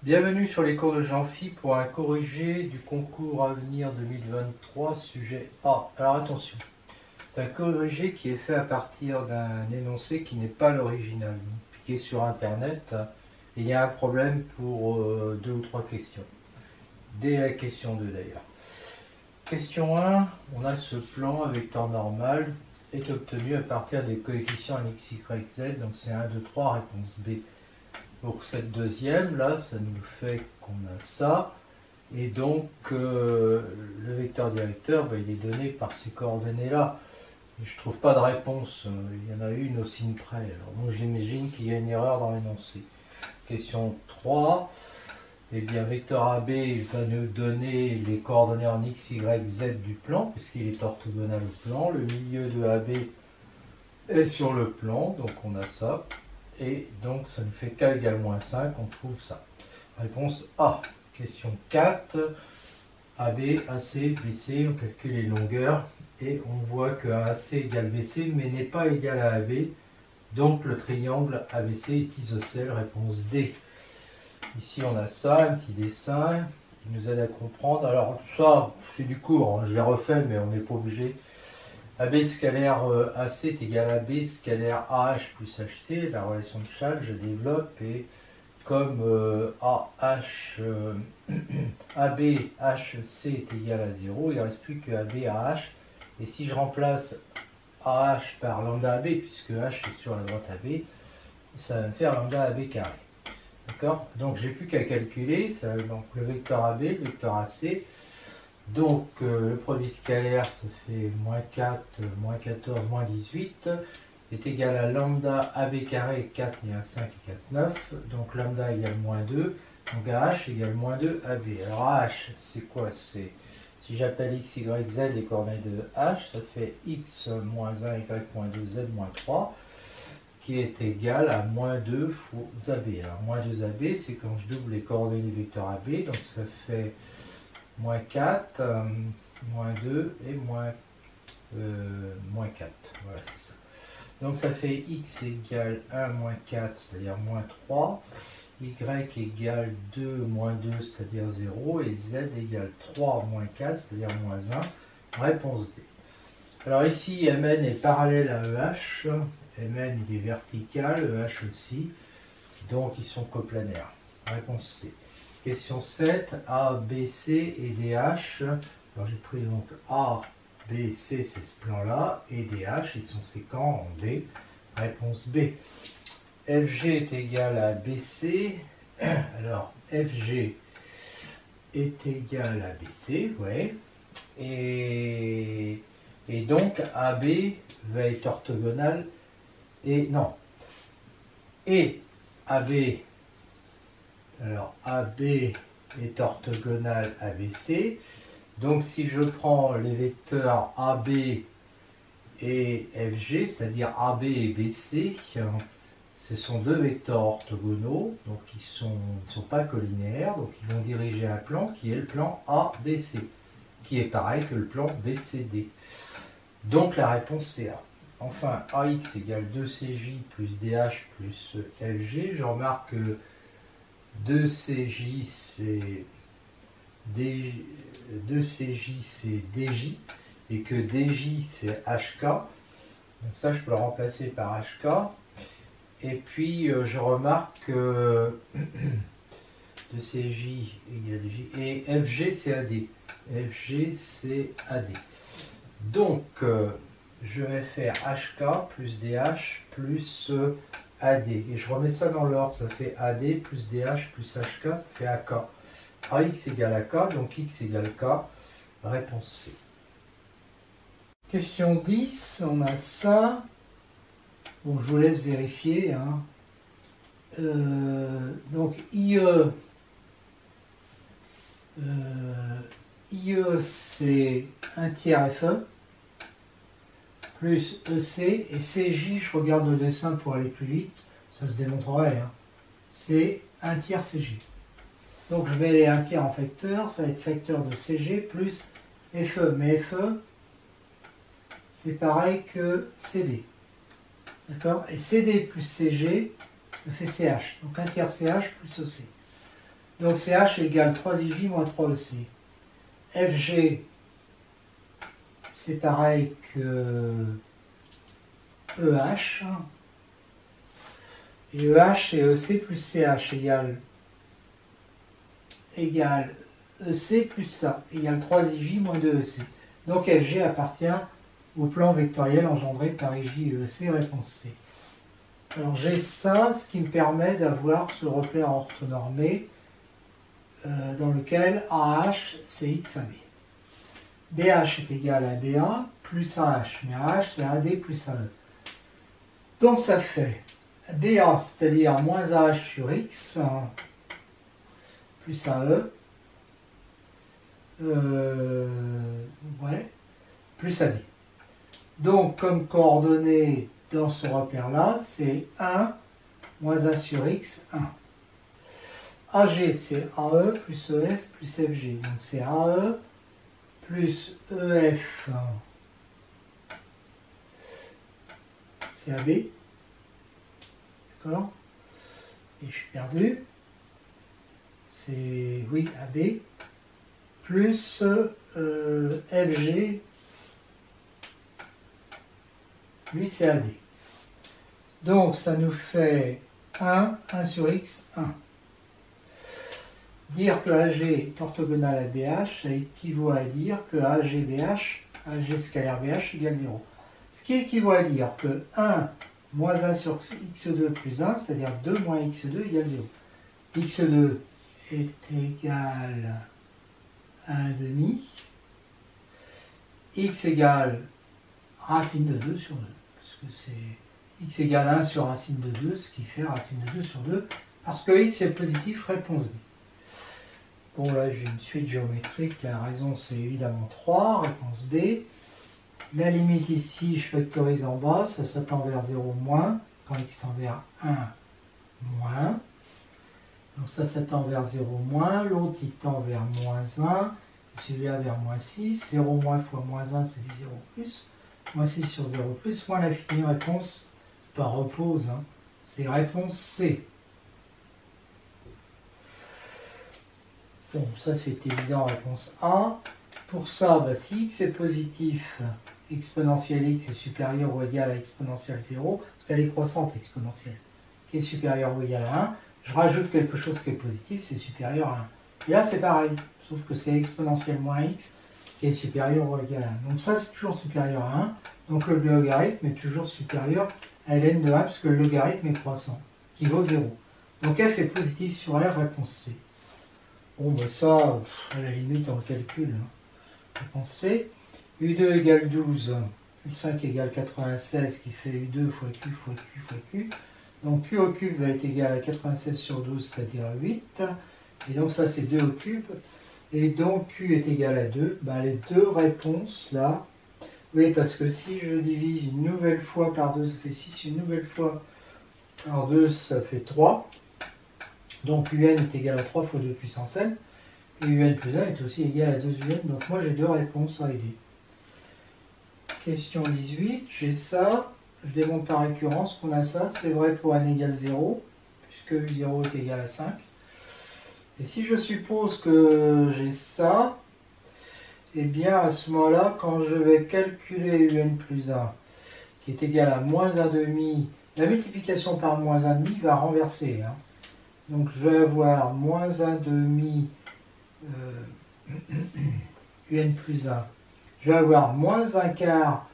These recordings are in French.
Bienvenue sur les cours de Jean-Phi pour un corrigé du concours Avenir 2023, sujet A. Alors attention, c'est un corrigé qui est fait à partir d'un énoncé qui n'est pas l'original. Vous cliquez sur Internet et il y a un problème pour deux ou trois questions. Dès la question 2 d'ailleurs. Question 1, on a ce plan à vecteur normal est obtenu à partir des coefficients en x, y, z, donc c'est 1, 2, 3, réponse B. Pour cette deuxième, là, ça nous fait qu'on a ça. Et donc, le vecteur directeur, il est donné par ces coordonnées-là. Je ne trouve pas de réponse. Il y en a une au signe près. Alors, donc, j'imagine qu'il y a une erreur dans l'énoncé. Question 3. Eh bien, vecteur AB va nous donner les coordonnées en x, y, z du plan, puisqu'il est orthogonal au plan. Le milieu de AB est sur le plan, donc on a ça. Et donc ça nous fait k égale moins 5, on trouve ça. Réponse A. Question 4. AB, AC, BC, on calcule les longueurs et on voit que AC égale BC mais n'est pas égal à AB. Donc le triangle ABC est isocèle, réponse D. Ici on a ça, un petit dessin qui nous aide à comprendre. Alors ça, c'est du cours, je l'ai refait mais on n'est pas obligé. AB scalaire AC est égal à B scalaire AH plus HC, la relation de Chasles, je développe, et comme AB HC est égal à 0, il ne reste plus que AB AH, et si je remplace AH par lambda AB, puisque H est sur la droite AB, ça va me faire lambda AB carré. D'accord? Donc j'ai plus qu'à calculer, donc le vecteur AB, le vecteur AC. Donc le produit scalaire, ça fait moins 4, moins 14, moins 18, est égal à lambda AB carré, 4 et 1, 5 et 4, 9. Donc lambda égale moins 2, donc AH égale moins 2 AB. Alors AH, c'est quoi? C'est, si j'appelle x, y, z les coordonnées de H, ça fait x moins 1, y moins 2, z moins 3, qui est égal à moins 2 fois AB. Alors moins 2 AB, c'est quand je double les coordonnées du vecteur AB, donc ça fait moins 4, moins 2 et moins 4. Voilà, c'est ça. Donc ça fait x égale 1 moins 4, c'est-à-dire moins 3, y égale 2 moins 2, c'est-à-dire 0, et z égale 3 moins 4, c'est-à-dire moins 1. Réponse D. Alors ici, Mn est parallèle à EH, Mn il est vertical, EH aussi, donc ils sont coplanaires. Réponse C. Question 7, A, B, C et DH. Alors j'ai pris donc A, B, C, c'est ce plan-là, et DH, ils sont séquents en D. Réponse B. FG est égal à BC. Alors FG est égal à BC, ouais. Et donc AB va être orthogonal. Et non. Et AB. Alors AB est orthogonal à BC. Donc si je prends les vecteurs AB et FG, c'est-à-dire AB et BC, ce sont deux vecteurs orthogonaux, donc ils ne sont pas collinéaires, donc ils vont diriger un plan qui est le plan ABC, qui est pareil que le plan BCD. Donc la réponse c'est A. Enfin, AX égale 2CJ plus DH plus FG. Je remarque que 2CJ c'est DJ et que DJ c'est HK. Donc ça je peux le remplacer par HK. Et puis je remarque que 2CJ égale J et FG c'est AD. FG c'est AD. Donc je vais faire HK plus DH plus AD. Et je remets ça dans l'ordre, ça fait AD plus DH plus HK, ça fait AK. AX égale AK, donc X égale K. Réponse C. Question 10, on a ça. Bon, je vous laisse vérifier. Hein. Donc IE c'est 1 tiers FE. Plus EC, et CJ, je regarde le dessin pour aller plus vite, ça se démontrerait, hein. C'est 1 tiers CJ. Donc je mets les 1 tiers en facteur, ça va être facteur de CG plus FE, mais FE, c'est pareil que CD. D'accord? Et CD plus CG, ça fait CH. Donc 1 tiers CH plus OC. Donc c'est h égale 3ij moins 3ec. Fg, c'est pareil que EH. Et EH c'est EC plus CH égale EC plus ça, égale 3ij moins 2EC. Donc Fg appartient au plan vectoriel engendré par ij et EC, réponse C. Alors j'ai ça, ce qui me permet d'avoir ce repère orthonormé dans lequel AH c'est X à B. BH est égal à BA plus AH, mais AH c'est AD plus AE. Donc ça fait BA, c'est-à-dire moins AH sur X, plus AE, plus AD. Donc comme coordonnées dans ce repère-là, c'est 1 moins 1 sur X, 1. AG, c'est AE plus EF plus FG. Donc c'est AE plus EF, c'est AB. D'accord? Et je suis perdu. C'est, oui, AB. Plus FG. Lui, c'est AD. Donc ça nous fait 1 sur X, 1. Dire que AG est orthogonal à BH, ça équivaut à dire que AG scalaire BH égale 0. Ce qui équivaut à dire que 1 moins 1 sur x2 plus 1, c'est-à-dire 2 moins x2 égale 0. x2 est égal à 1,5. X égale racine de 2 sur 2. Parce que c'est x égale 1 sur racine de 2, ce qui fait racine de 2 sur 2. Parce que x est positif, réponse B. Bon, là, j'ai une suite géométrique. La raison, c'est évidemment 3. Réponse B. La limite ici, je factorise en bas. Ça tend vers 0 moins. Quand x tend vers 1 moins. Donc ça tend vers 0 moins. L'autre, il tend vers moins 1. Celui-là vers moins 6. 0 moins fois moins 1, c'est du 0 plus. Moins 6 sur 0 plus. Moins l'infini. Réponse, c'est pas repose. Hein. C'est réponse C. Bon, ça c'est évident, réponse A. Pour ça, bah, si x est positif, exponentielle x est supérieure ou égale à exponentielle 0, parce qu'elle est croissante exponentielle, qui est supérieure ou égale à 1, je rajoute quelque chose qui est positif, c'est supérieur à 1. Et là c'est pareil, sauf que c'est exponentielle moins x qui est supérieur ou égal à 1. Donc ça c'est toujours supérieur à 1, donc le logarithme est toujours supérieur à ln de 1, puisque le logarithme est croissant, qui vaut 0. Donc f est positif sur R, réponse C. Bon, ben ça, à la limite, on le calcule. Réponse C. U2 égale 12, U5 égale 96, qui fait U2 fois Q fois Q fois Q. Donc Q au cube va être égal à 96 sur 12, c'est-à-dire 8. Et donc ça, c'est 2 au cube. Et donc Q est égal à 2. Ben, les deux réponses, là, oui, parce que si je divise une nouvelle fois par 2, ça fait 6. Une nouvelle fois par 2, ça fait 3. Donc UN est égal à 3 fois 2 puissance n, et UN plus 1 est aussi égal à 2 UN, donc moi j'ai deux réponses à aider. Question 18, j'ai ça, je démontre par récurrence qu'on a ça, c'est vrai pour n égale 0, puisque U0 est égal à 5. Et si je suppose que j'ai ça, eh bien à ce moment-là, quand je vais calculer UN plus 1, qui est égal à moins 1,5, la multiplication par moins 1,5 va renverser, hein. Donc je vais avoir moins 1,5 UN plus 1. Je vais avoir moins 1 quart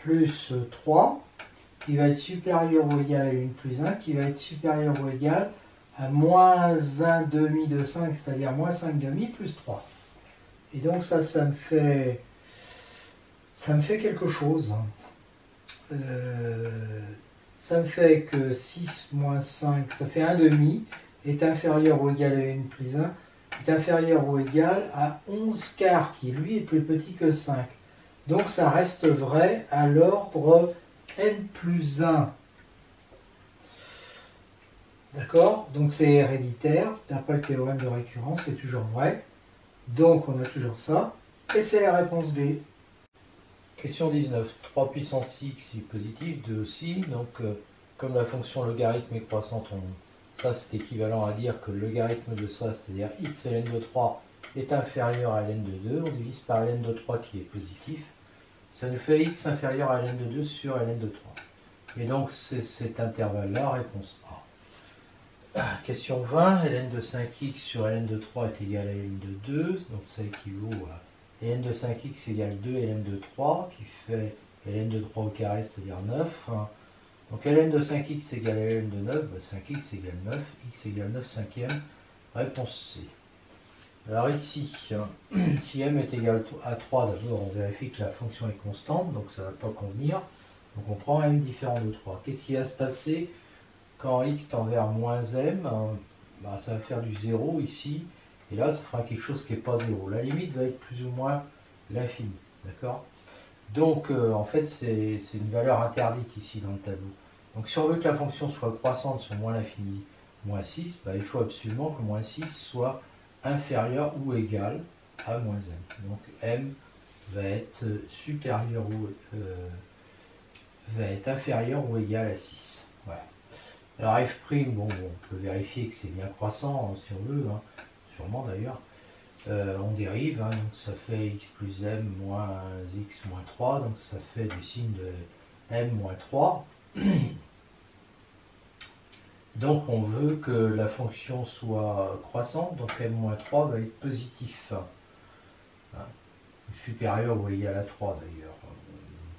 plus 3, qui va être supérieur ou égal à UN plus 1, qui va être supérieur ou égal à moins 1,5 de 5, c'est-à-dire moins 5,5 plus 3. Et donc ça me fait quelque chose. Ça me fait que 6 moins 5, ça fait 1,5, est inférieur ou égal à n plus 1, est inférieur ou égal à 11 quarts, qui lui est plus petit que 5. Donc ça reste vrai à l'ordre n plus 1. D'accord? Donc c'est héréditaire, d'après le théorème de récurrence, c'est toujours vrai. Donc on a toujours ça, et c'est la réponse B. Question 19. 3 puissance x est positif, 2 aussi, donc comme la fonction logarithme est croissante, Ça, c'est équivalent à dire que le logarithme de ça, c'est-à-dire x ln de 3 est inférieur à ln de 2. On divise par ln de 3 qui est positif. Ça nous fait x inférieur à ln de 2 sur ln de 3. Et donc, c'est cet intervalle-là, réponse A. Question 20, ln de 5x sur ln de 3 est égal à ln de 2. Donc, ça équivaut à ln de 5x égale 2 ln de 3, qui fait ln de 3 au carré, c'est-à-dire 9. Donc ln de 5x égale à ln de 9, 5x égale 9, x égale 9 cinquième, réponse C. Alors ici, si m est égal à 3, d'abord on vérifie que la fonction est constante, donc ça ne va pas convenir. Donc on prend m différent de 3. Qu'est-ce qui va se passer quand x tend vers moins m? Ça va faire du 0 ici, et là ça fera quelque chose qui n'est pas 0. La limite va être plus ou moins l'infini, d'accord? Donc en fait c'est une valeur interdite ici dans le tableau. Donc si on veut que la fonction soit croissante sur moins l'infini, moins 6, il faut absolument que moins 6 soit inférieur ou égal à moins m. Donc m va être supérieur ou va être inférieur ou égal à 6. Voilà. Alors f', bon, on peut vérifier que c'est bien croissant si on veut, sûrement d'ailleurs. On dérive, donc ça fait x plus m moins x moins 3, donc ça fait du signe de m moins 3. Donc on veut que la fonction soit croissante, donc m-3 va être positif. Supérieur ou égal à 3 d'ailleurs,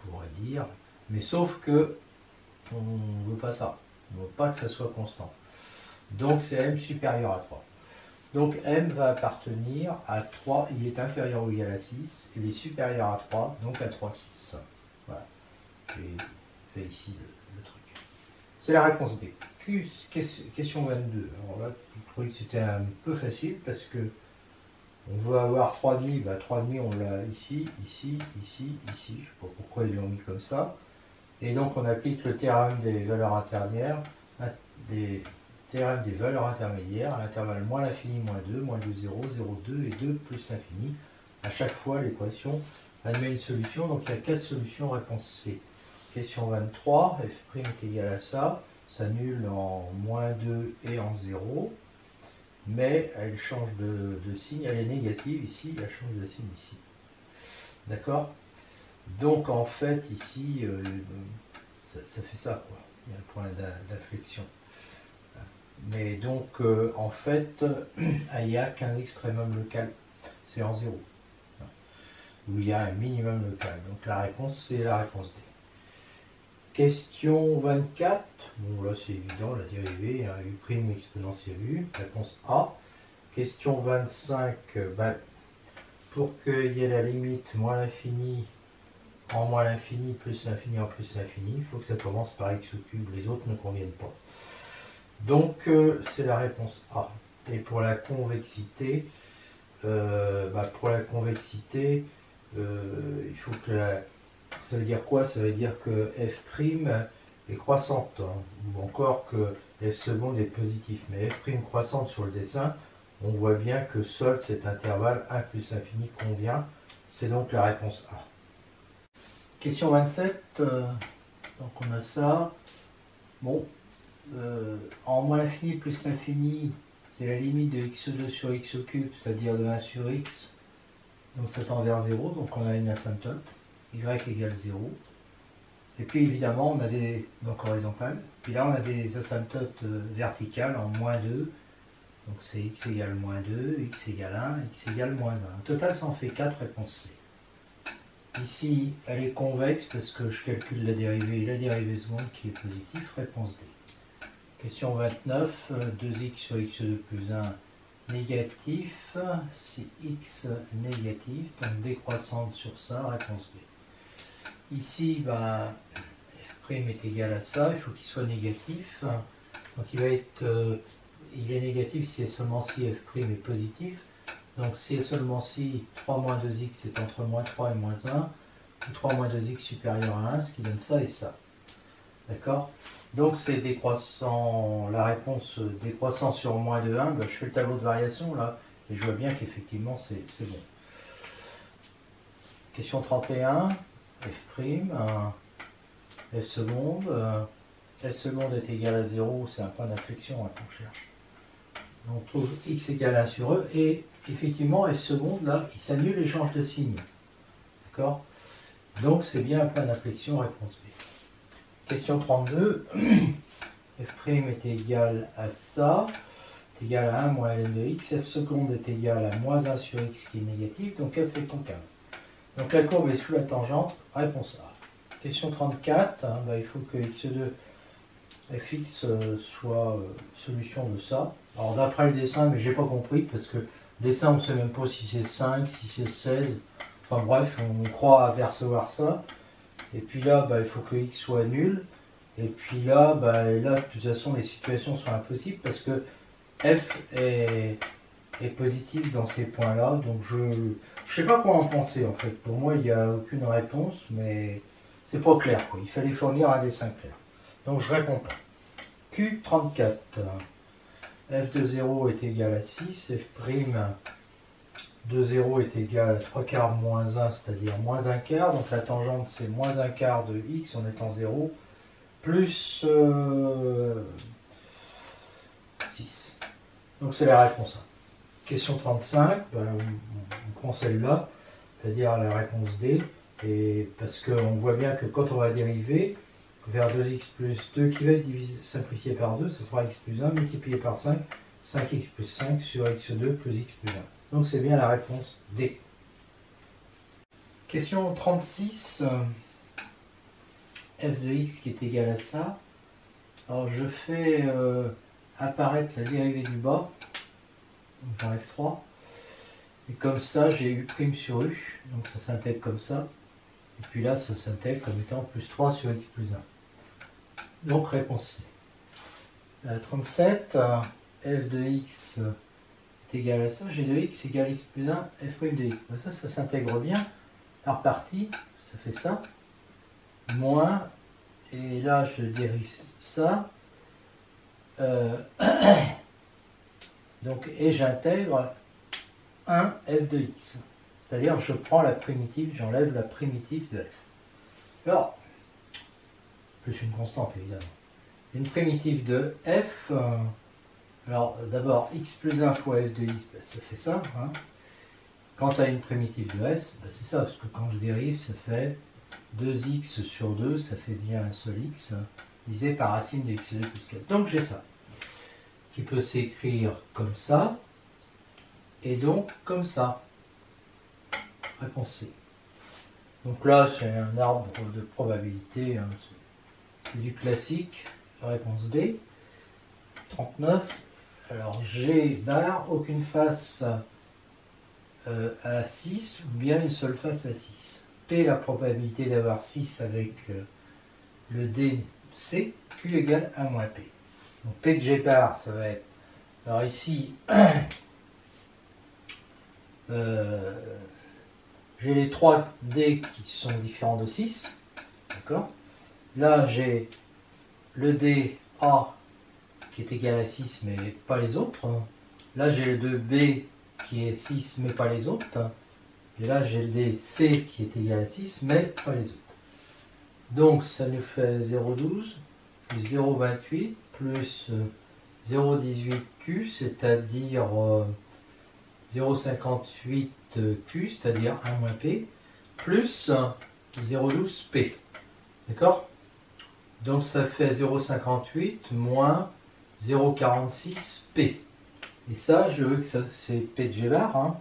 on pourrait dire. Mais sauf que on ne veut pas ça. On ne veut pas que ça soit constant. Donc c'est m supérieur à 3. Donc m va appartenir à 3, il est inférieur ou égal à 6, il est supérieur à 3, donc à 3, 6. Voilà. J'ai fait ici le truc. C'est la réponse B. Question 22. Alors là, je trouvais que c'était un peu facile parce que on veut avoir 3,5, 3,5 on l'a ici, ici, ici, ici. Je ne sais pas pourquoi ils l'ont mis comme ça. Et donc on applique le théorème des valeurs intermédiaires, théorème des valeurs intermédiaires à l'intervalle moins l'infini, moins 2, moins 2, 0, 0, 2 et 2 plus l'infini. À chaque fois, l'équation admet une solution. Donc il y a 4 solutions, réponse C. Question 23, f' est égal à ça s'annule en moins 2 et en 0, mais elle change de signe, elle est négative ici, elle change de signe ici. D'accord? Donc en fait, ici, ça fait ça, quoi. Il y a un point d'inflexion. Mais donc, en fait, il n'y a qu'un extrémum local, c'est en 0. Où il y a un minimum local. Donc la réponse, c'est la réponse D. Question 24. Bon, là c'est évident, la dérivée, U' exponentielle U. Réponse A. Question 25. Pour qu'il y ait la limite moins l'infini en moins l'infini plus l'infini en plus l'infini, il faut que ça commence par x au cube. Les autres ne conviennent pas. Donc c'est la réponse A. Et pour la convexité, il faut que ça veut dire quoi? Ça veut dire que f' est croissante, ou encore que f seconde est positif. Mais f' croissante sur le dessin, on voit bien que seul cet intervalle 1 plus infini convient. C'est donc la réponse A. Question 27, donc on a ça. Bon, en moins l'infini plus l'infini, c'est la limite de x2 sur x au cube, c'est-à-dire de 1 sur x. Donc ça tend vers 0, donc on a une asymptote, y égale 0. Et puis évidemment, on a des, donc horizontales. Puis là, on a des asymptotes verticales en moins 2. Donc c'est x égale moins 2, x égale 1, x égale moins 1. Au total, ça en fait 4, réponse C. Ici, elle est convexe parce que je calcule la dérivée seconde qui est positive, réponse D. Question 29, 2x sur x2 plus 1 négatif, si x négatif, donc décroissante sur ça, réponse B. Ici, f' est égal à ça, il faut qu'il soit négatif, donc il est négatif si et seulement si f' est positif, donc si et seulement si 3 moins 2x est entre moins 3 et moins 1, ou 3 moins 2x supérieur à 1, ce qui donne ça et ça. D'accord? Donc c'est décroissant, la réponse décroissant sur moins de 1, je fais le tableau de variation là, et je vois bien qu'effectivement c'est bon. Question 31, f', f seconde, f seconde est égal à 0, c'est un point d'inflexion qu'on cherche. On trouve x égale 1 sur e, et effectivement f seconde, là, il s'annule et change de signe. D'accord? Donc c'est bien un point d'inflexion, réponse B. Question 32, f' est égal à ça, est égal à 1 moins ln de x, f seconde est égal à moins 1 sur x qui est négatif, donc f est concave. Donc la courbe est sous la tangente, réponse A. Question 34, il faut que x2 fx soit solution de ça. Alors d'après le dessin, mais j'ai pas compris, parce que le dessin on ne sait même pas si c'est 5, si c'est 16, enfin bref, on croit apercevoir ça. Et puis là, il faut que x soit nul. Et puis là, de toute façon, les situations sont impossibles parce que f est positif dans ces points-là. Donc je ne sais pas quoi en penser en fait. Pour moi, il n'y a aucune réponse, mais c'est pas clair, quoi. Il fallait fournir un dessin clair. Donc je réponds pas. Q34. F de 0 est égal à 6. F' de 0 est égal à 3 quarts moins 1, c'est-à-dire moins 1 quart. Donc la tangente, c'est moins 1 quart de x en étant 0, plus 6. Donc c'est la réponse A. Question 35, on prend celle-là, c'est-à-dire la réponse D, et parce qu'on voit bien que quand on va dériver vers 2x plus 2 qui va être simplifié par 2, ça fera x plus 1 multiplié par 5, 5x plus 5 sur x2 plus x plus 1. Donc c'est bien la réponse D. Question 36, f de x qui est égal à ça. Alors je fais apparaître la dérivée du bas, donc j'enlève 3, et comme ça j'ai u' sur u, donc ça s'intègre comme ça, et puis là ça s'intègre comme étant plus 3 sur x plus 1. Donc réponse C. 37, f de x est égal à ça, g de x égale x plus 1, f' de x. Ça s'intègre bien par partie, ça fait ça, moins, et là je dérive ça, donc, et j'intègre 1 f de x. C'est-à-dire je prends la primitive, j'enlève la primitive de f. Alors, plus une constante évidemment. Une primitive de f, alors d'abord x plus 1 fois f de x, ça fait ça. Quant à une primitive de s, c'est ça, parce que quand je dérive, ça fait 2x sur 2, ça fait bien un seul x, divisé par racine de x2 plus 4. Donc j'ai ça, qui peut s'écrire comme ça, et donc comme ça. Réponse C. Donc là, c'est un arbre de probabilité, c'est du classique. Réponse B. 39. Alors G bar, aucune face à 6, ou bien une seule face à 6. P, la probabilité d'avoir 6 avec le DC, Q égale 1 moins P. Donc P de G bar, ça va être... Alors ici, j'ai les 3 D qui sont différents de 6. D'accord? Là, j'ai le D A qui est égal à 6, mais pas les autres. Là, j'ai le 2B qui est 6, mais pas les autres. Et là, j'ai le DC qui est égal à 6, mais pas les autres. Donc, ça nous fait 0,12 plus 0,28 plus 0,18Q, c'est-à-dire 0,58Q, c'est-à-dire 1 moins P, plus 0,12P. D'accord? Donc ça fait 0,58 moins 0,46P. Et ça, je veux que c'est P de G bar.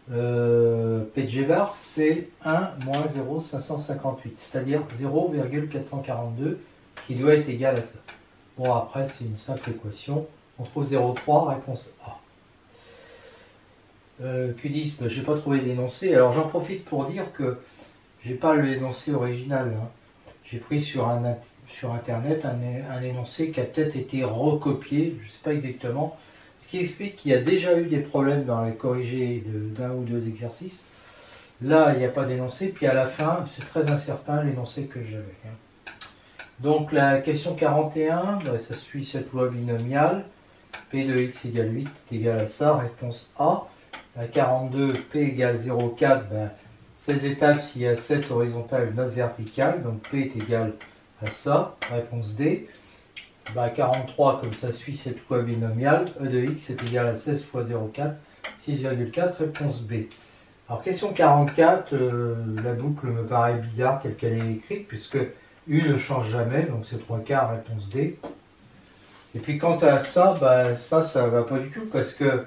P de G bar, c'est 1 moins 0,558, c'est-à-dire 0,442 qui doit être égal à ça. Bon, après, c'est une simple équation. On trouve 0,3, réponse A. Q10, je n'ai pas trouvé l'énoncé. Alors j'en profite pour dire que j'ai pas l'énoncé original. J'ai pris sur internet un énoncé qui a peut-être été recopié, je ne sais pas exactement, ce qui explique qu'il y a déjà eu des problèmes dans les corrigés d'un ou deux exercices. Là, il n'y a pas d'énoncé, puis à la fin, c'est très incertain l'énoncé que j'avais. Donc la question 41, ça suit cette loi binomiale. P de x égale 8 est égal à ça, réponse A. La 42, P égale 0,4, 16 étapes s'il y a 7 horizontales, 9 verticales, donc P est égal à ça, réponse D. 43, comme ça suit cette loi binomiale, e de x est égal à 16 fois 0,4, 6,4, réponse B. Alors question 44, la boucle me paraît bizarre telle qu'elle est écrite, puisque U ne change jamais, donc c'est 3/4, réponse D. Et puis quant à ça, ça va pas du tout, parce que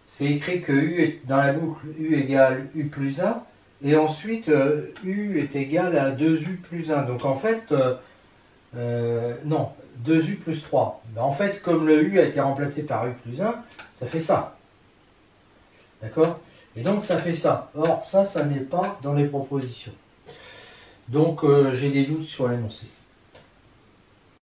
c'est écrit que U est dans la boucle U égale U plus 1, et ensuite U est égal à 2U plus 1. Donc en fait, non, 2U plus 3. En fait, comme le U a été remplacé par U plus 1, ça fait ça. D'accord? Et donc ça fait ça. Or, ça n'est pas dans les propositions. Donc j'ai des doutes sur l'énoncé.